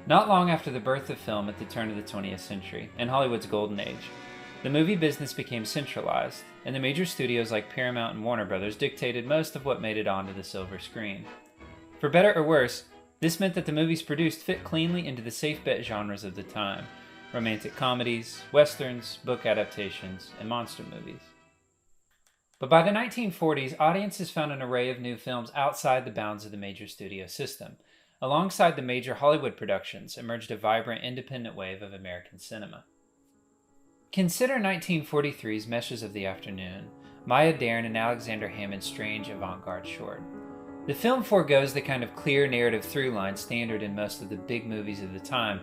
Not long after the birth of film at the turn of the 20th century, and Hollywood's golden age, the movie business became centralized, and the major studios like Paramount and Warner Brothers dictated most of what made it onto the silver screen. For better or worse, this meant that the movies produced fit cleanly into the safe bet genres of the time: romantic comedies, westerns, book adaptations, and monster movies. But by the 1940s, audiences found an array of new films outside the bounds of the major studio system. Alongside the major Hollywood productions emerged a vibrant independent wave of American cinema. Consider 1943's Meshes of the Afternoon, Maya Deren and Alexander Hammond's strange avant-garde short. The film foregoes the kind of clear narrative through-line standard in most of the big movies of the time,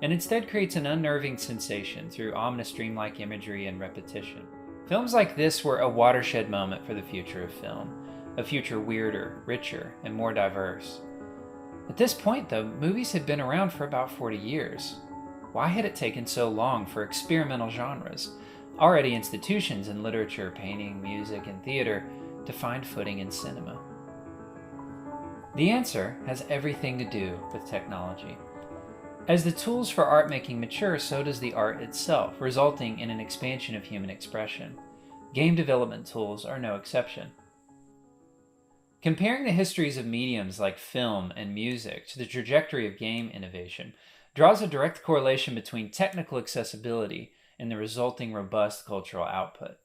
and instead creates an unnerving sensation through ominous dreamlike imagery and repetition. Films like this were a watershed moment for the future of film, a future weirder, richer, and more diverse. At this point, though, movies had been around for about 40 years. Why had it taken so long for experimental genres, already institutions in literature, painting, music, and theater, to find footing in cinema? The answer has everything to do with technology. As the tools for art making mature, so does the art itself, resulting in an expansion of human expression. Game development tools are no exception. Comparing the histories of mediums like film and music to the trajectory of game innovation draws a direct correlation between technical accessibility and the resulting robust cultural output.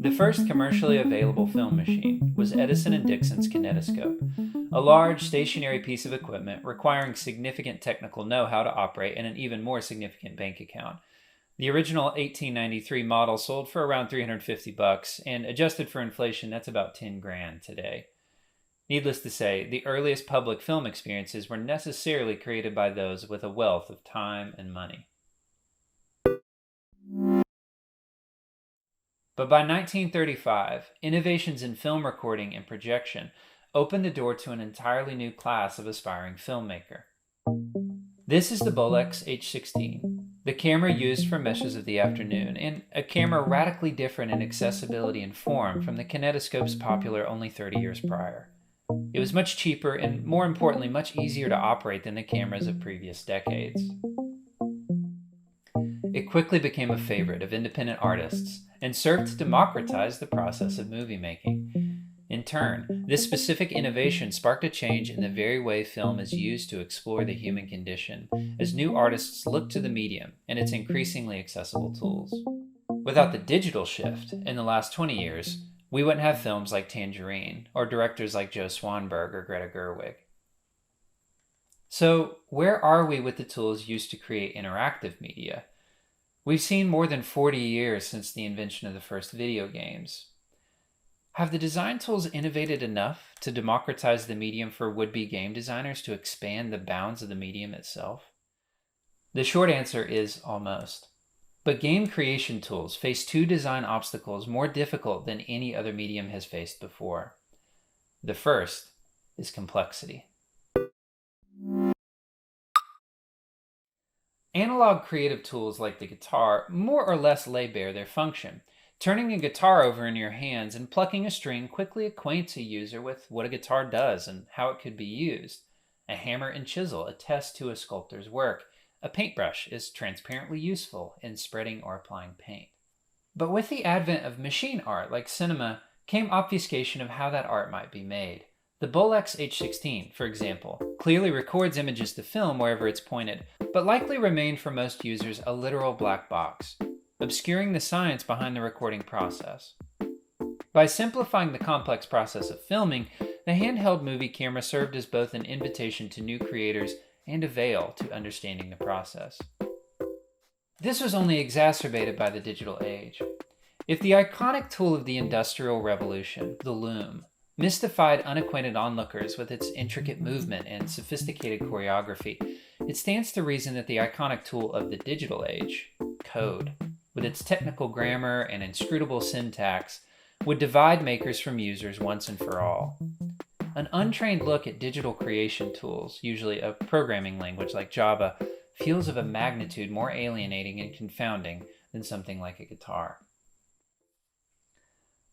The first commercially available film machine was Edison and Dixon's kinetoscope, a large stationary piece of equipment requiring significant technical know-how to operate and an even more significant bank account. The original 1893 model sold for around $350, and adjusted for inflation, that's about 10 grand today. Needless to say, the earliest public film experiences were necessarily created by those with a wealth of time and money. But by 1935, innovations in film recording and projection opened the door to an entirely new class of aspiring filmmaker. This is the Bolex H16, the camera used for Meshes of the Afternoon, and a camera radically different in accessibility and form from the kinetoscopes popular only 30 years prior. It was much cheaper and, more importantly, much easier to operate than the cameras of previous decades. It quickly became a favorite of independent artists and served to democratize the process of movie making. In turn, this specific innovation sparked a change in the very way film is used to explore the human condition, as new artists looked to the medium and its increasingly accessible tools. Without the digital shift in the last 20 years, we wouldn't have films like Tangerine, or directors like Joe Swanberg or Greta Gerwig. So, where are we with the tools used to create interactive media? We've seen more than 40 years since the invention of the first video games. Have the design tools innovated enough to democratize the medium for would-be game designers to expand the bounds of the medium itself? The short answer is almost. But game creation tools face two design obstacles more difficult than any other medium has faced before. The first is complexity. Analog creative tools like the guitar more or less lay bare their function. Turning a guitar over in your hands and plucking a string quickly acquaints a user with what a guitar does and how it could be used. A hammer and chisel attest to a sculptor's work. A paintbrush is transparently useful in spreading or applying paint. But with the advent of machine art like cinema came obfuscation of how that art might be made. The Bolex H16, for example, clearly records images to film wherever it's pointed, but likely remained for most users a literal black box, obscuring the science behind the recording process. By simplifying the complex process of filming, the handheld movie camera served as both an invitation to new creators and a veil to understanding the process. This was only exacerbated by the digital age. If the iconic tool of the Industrial Revolution, the loom, mystified unacquainted onlookers with its intricate movement and sophisticated choreography, it stands to reason that the iconic tool of the digital age, code, with its technical grammar and inscrutable syntax, would divide makers from users once and for all. An untrained look at digital creation tools, usually a programming language like Java, feels of a magnitude more alienating and confounding than something like a guitar.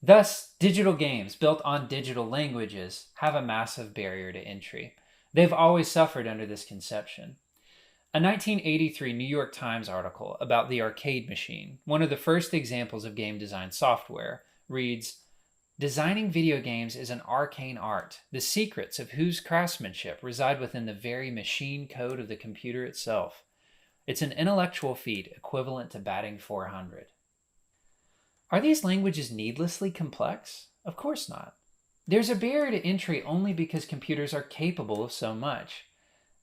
Thus, digital games built on digital languages have a massive barrier to entry. They've always suffered under this conception. A 1983 New York Times article about the arcade machine, one of the first examples of game design software, reads, "Designing video games is an arcane art. The secrets of whose craftsmanship reside within the very machine code of the computer itself. It's an intellectual feat equivalent to batting 400. Are these languages needlessly complex? Of course not. There's a barrier to entry only because computers are capable of so much.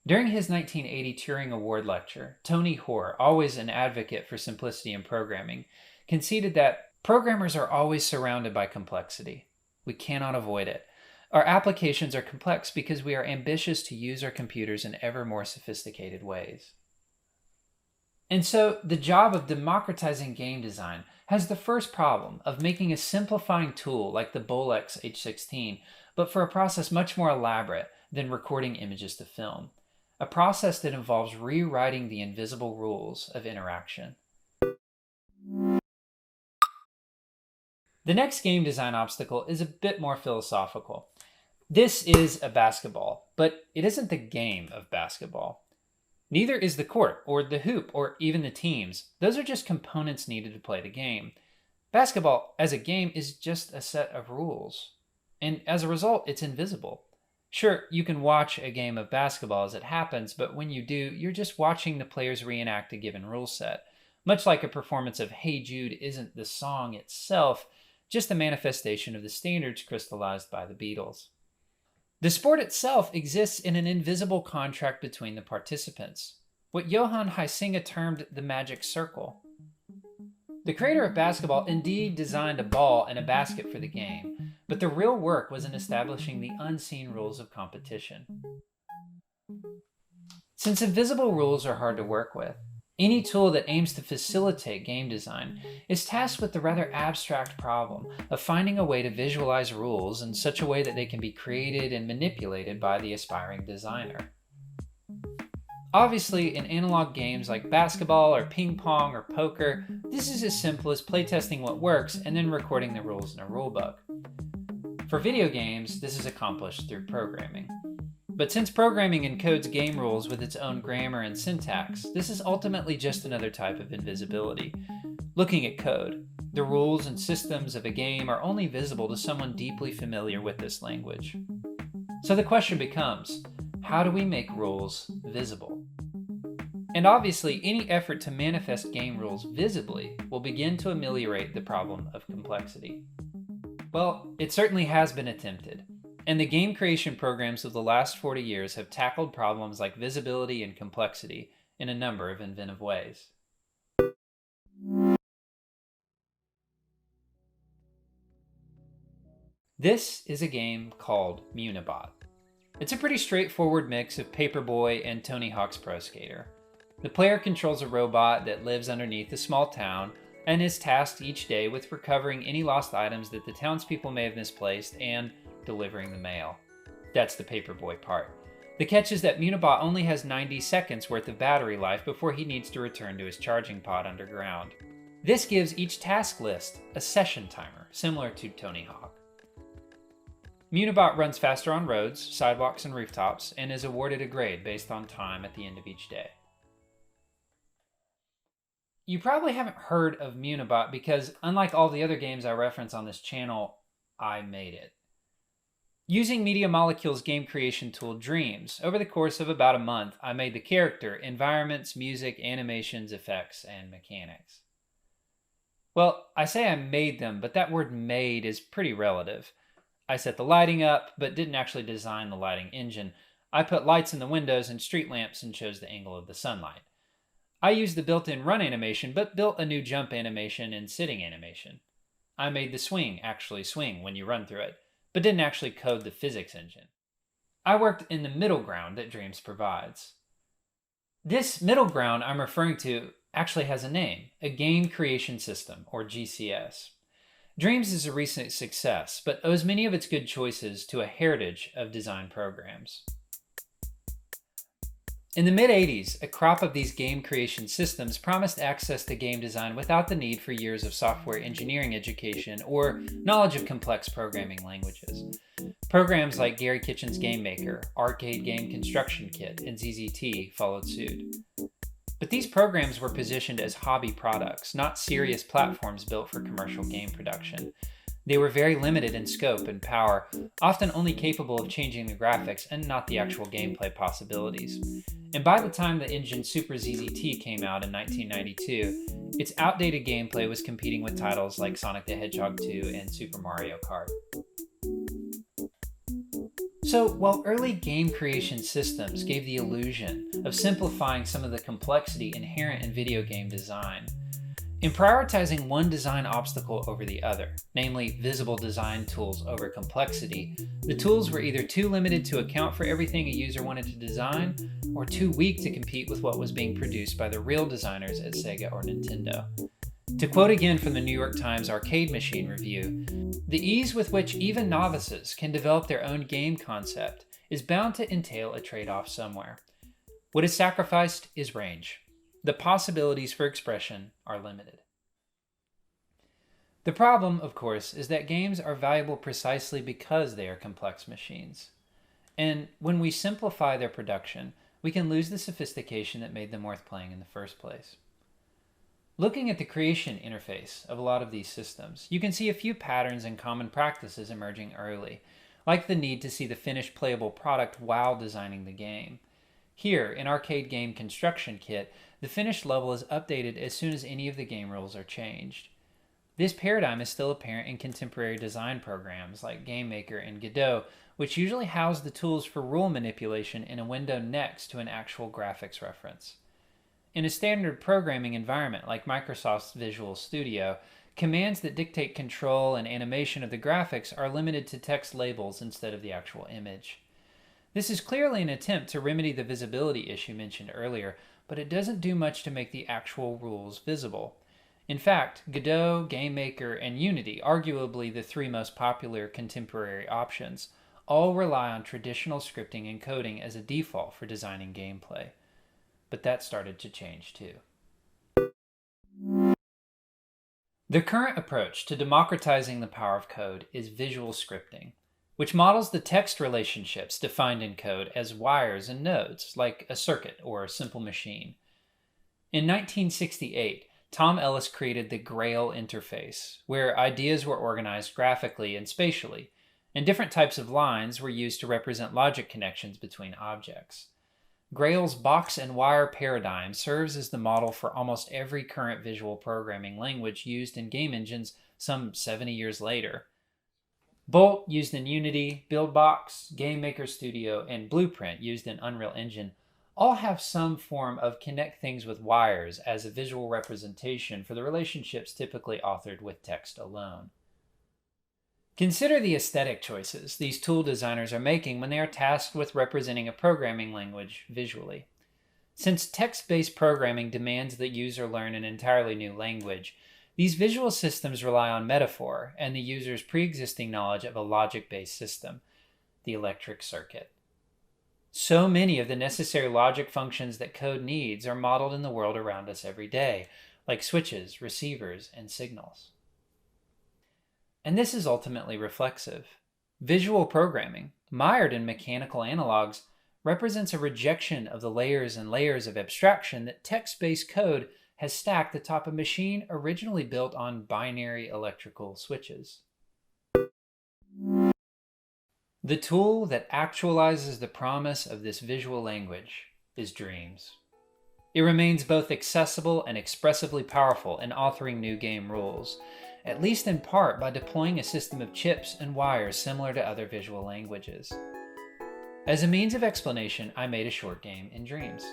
During his 1980 Turing Award lecture, Tony Hoare, always an advocate for simplicity in programming, conceded that programmers are always surrounded by complexity. We cannot avoid it. Our applications are complex because we are ambitious to use our computers in ever more sophisticated ways. And so, the job of democratizing game design has the first problem of making a simplifying tool like the Bolex H16, but for a process much more elaborate than recording images to film. A process that involves rewriting the invisible rules of interaction. The next game design obstacle is a bit more philosophical. This is a basketball, but it isn't the game of basketball. Neither is the court, or the hoop, or even the teams. Those are just components needed to play the game. Basketball, as a game, is just a set of rules. And as a result, it's invisible. Sure, you can watch a game of basketball as it happens, but when you do, you're just watching the players reenact a given rule set. Much like a performance of Hey Jude isn't the song itself, just a manifestation of the standards crystallized by the Beatles. The sport itself exists in an invisible contract between the participants, what Johann Huizinga termed the magic circle. The creator of basketball indeed designed a ball and a basket for the game, but the real work was in establishing the unseen rules of competition. Since invisible rules are hard to work with, any tool that aims to facilitate game design is tasked with the rather abstract problem of finding a way to visualize rules in such a way that they can be created and manipulated by the aspiring designer. Obviously, in analog games like basketball or ping pong or poker, this is as simple as playtesting what works and then recording the rules in a rulebook. For video games, this is accomplished through programming. But since programming encodes game rules with its own grammar and syntax, this is ultimately just another type of invisibility. Looking at code, the rules and systems of a game are only visible to someone deeply familiar with this language. So the question becomes, how do we make rules visible? And obviously, any effort to manifest game rules visibly will begin to ameliorate the problem of complexity. Well, it certainly has been attempted. And the game creation programs of the last 40 years have tackled problems like visibility and complexity in a number of inventive ways. This is a game called Munibot. It's a pretty straightforward mix of Paperboy and Tony Hawk's Pro Skater. The player controls a robot that lives underneath a small town and is tasked each day with recovering any lost items that the townspeople may have misplaced and delivering the mail. That's the Paperboy part. The catch is that Munibot only has 90 seconds worth of battery life before he needs to return to his charging pod underground. This gives each task list a session timer, similar to Tony Hawk. Munibot runs faster on roads, sidewalks, and rooftops, and is awarded a grade based on time at the end of each day. You probably haven't heard of Munibot because, unlike all the other games I reference on this channel, I made it. Using Media Molecule's game creation tool Dreams, over the course of about a month, I made the character, environments, music, animations, effects, and mechanics. Well, I say I made them, but that word made is pretty relative. I set the lighting up, but didn't actually design the lighting engine. I put lights in the windows and street lamps and chose the angle of the sunlight. I used the built-in run animation, but built a new jump animation and sitting animation. I made the swing actually swing when you run through it, but didn't actually code the physics engine. I worked in the middle ground that Dreams provides. This middle ground I'm referring to actually has a name, a Game Creation System, or GCS. Dreams is a recent success, but owes many of its good choices to a heritage of design programs. In the mid-80s, a crop of these game creation systems promised access to game design without the need for years of software engineering education or knowledge of complex programming languages. Programs like Gary Kitchen's Game Maker, Arcade Game Construction Kit, and ZZT followed suit. But these programs were positioned as hobby products, not serious platforms built for commercial game production. They were very limited in scope and power, often only capable of changing the graphics and not the actual gameplay possibilities. And by the time the engine Super ZZT came out in 1992, its outdated gameplay was competing with titles like Sonic the Hedgehog 2 and Super Mario Kart. So, while early game creation systems gave the illusion of simplifying some of the complexity inherent in video game design, in prioritizing one design obstacle over the other, namely visible design tools over complexity, the tools were either too limited to account for everything a user wanted to design, or too weak to compete with what was being produced by the real designers at Sega or Nintendo. To quote again from the New York Times Arcade Machine Review, "The ease with which even novices can develop their own game concept is bound to entail a trade-off somewhere. What is sacrificed is range. The possibilities for expression are limited." The problem, of course, is that games are valuable precisely because they are complex machines. And when we simplify their production, we can lose the sophistication that made them worth playing in the first place. Looking at the creation interface of a lot of these systems, you can see a few patterns and common practices emerging early, like the need to see the finished playable product while designing the game. Here, in Arcade Game Construction Kit, the finished level is updated as soon as any of the game rules are changed. This paradigm is still apparent in contemporary design programs like Game Maker and Godot, which usually house the tools for rule manipulation in a window next to an actual graphics reference. In a standard programming environment like Microsoft's Visual Studio, commands that dictate control and animation of the graphics are limited to text labels instead of the actual image. This is clearly an attempt to remedy the visibility issue mentioned earlier, but it doesn't do much to make the actual rules visible. In fact, Godot, Game Maker, and Unity, arguably the three most popular contemporary options, all rely on traditional scripting and coding as a default for designing gameplay. But that started to change too. The current approach to democratizing the power of code is visual scripting, which models the text relationships defined in code as wires and nodes, like a circuit or a simple machine. In 1968, Tom Ellis created the Grail interface, where ideas were organized graphically and spatially, and different types of lines were used to represent logic connections between objects. Grail's box and wire paradigm serves as the model for almost every current visual programming language used in game engines some 70 years later. Bolt, used in Unity, Buildbox, Game Maker Studio, and Blueprint, used in Unreal Engine, all have some form of connect things with wires as a visual representation for the relationships typically authored with text alone. Consider the aesthetic choices these tool designers are making when they are tasked with representing a programming language visually. Since text-based programming demands that user learn an entirely new language, these visual systems rely on metaphor and the user's pre-existing knowledge of a logic-based system, the electric circuit. So many of the necessary logic functions that code needs are modeled in the world around us every day, like switches, receivers, and signals. And this is ultimately reflexive. Visual programming, mired in mechanical analogs, represents a rejection of the layers and layers of abstraction that text-based code has stacked atop a machine originally built on binary electrical switches. The tool that actualizes the promise of this visual language is Dreams. It remains both accessible and expressively powerful in authoring new game rules, at least in part by deploying a system of chips and wires similar to other visual languages. As a means of explanation, I made a short game in Dreams.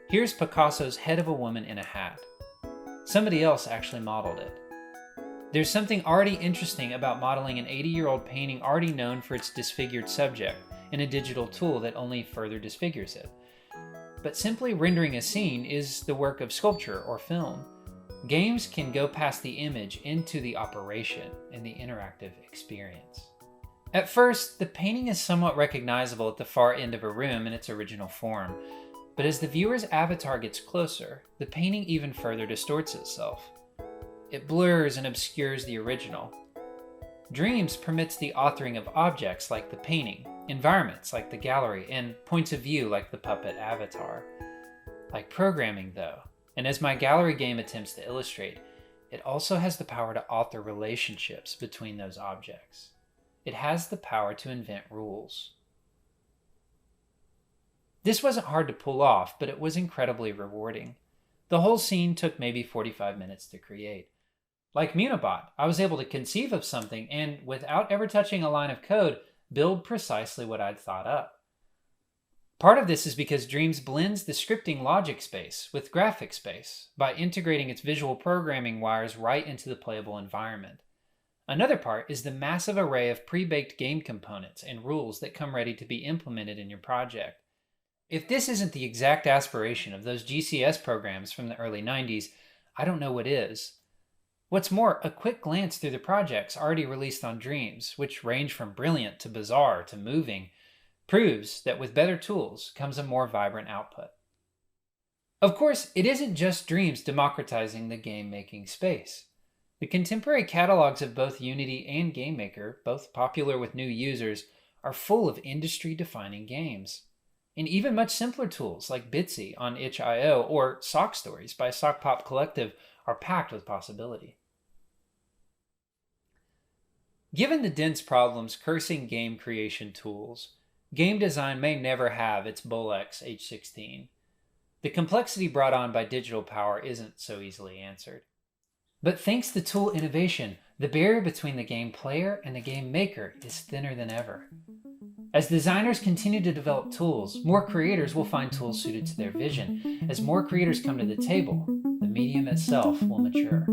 Here's Picasso's head of a woman in a hat. Somebody else actually modeled it. There's something already interesting about modeling an 80-year-old painting already known for its disfigured subject in a digital tool that only further disfigures it. But simply rendering a scene is the work of sculpture or film. Games can go past the image into the operation and the interactive experience. At first, the painting is somewhat recognizable at the far end of a room in its original form, But as the viewer's avatar gets closer, the painting even further distorts itself. It blurs and obscures the original. Dreams permits the authoring of objects like the painting, environments like the gallery, and points of view like the puppet avatar. Like programming, though, and as my gallery game attempts to illustrate, it also has the power to author relationships between those objects. It has the power to invent rules. This wasn't hard to pull off, but it was incredibly rewarding. The whole scene took maybe 45 minutes to create. Like Munibot, I was able to conceive of something and, without ever touching a line of code, build precisely what I'd thought up. Part of this is because Dreams blends the scripting logic space with graphic space by integrating its visual programming wires right into the playable environment. Another part is the massive array of pre-baked game components and rules that come ready to be implemented in your project. If this isn't the exact aspiration of those GCS programs from the early 90s, I don't know what is. What's more, a quick glance through the projects already released on Dreams, which range from brilliant to bizarre to moving, proves that with better tools comes a more vibrant output. Of course, it isn't just Dreams democratizing the game-making space. The contemporary catalogs of both Unity and GameMaker, both popular with new users, are full of industry-defining games. And even much simpler tools like Bitsy on itch.io or Sock Stories by Sock Pop Collective are packed with possibility. Given the dense problems cursing game creation tools, game design may never have its Bolex H16. The complexity brought on by digital power isn't so easily answered. But thanks to tool innovation, the barrier between the game player and the game maker is thinner than ever. As designers continue to develop tools, more creators will find tools suited to their vision. As more creators come to the table, the medium itself will mature.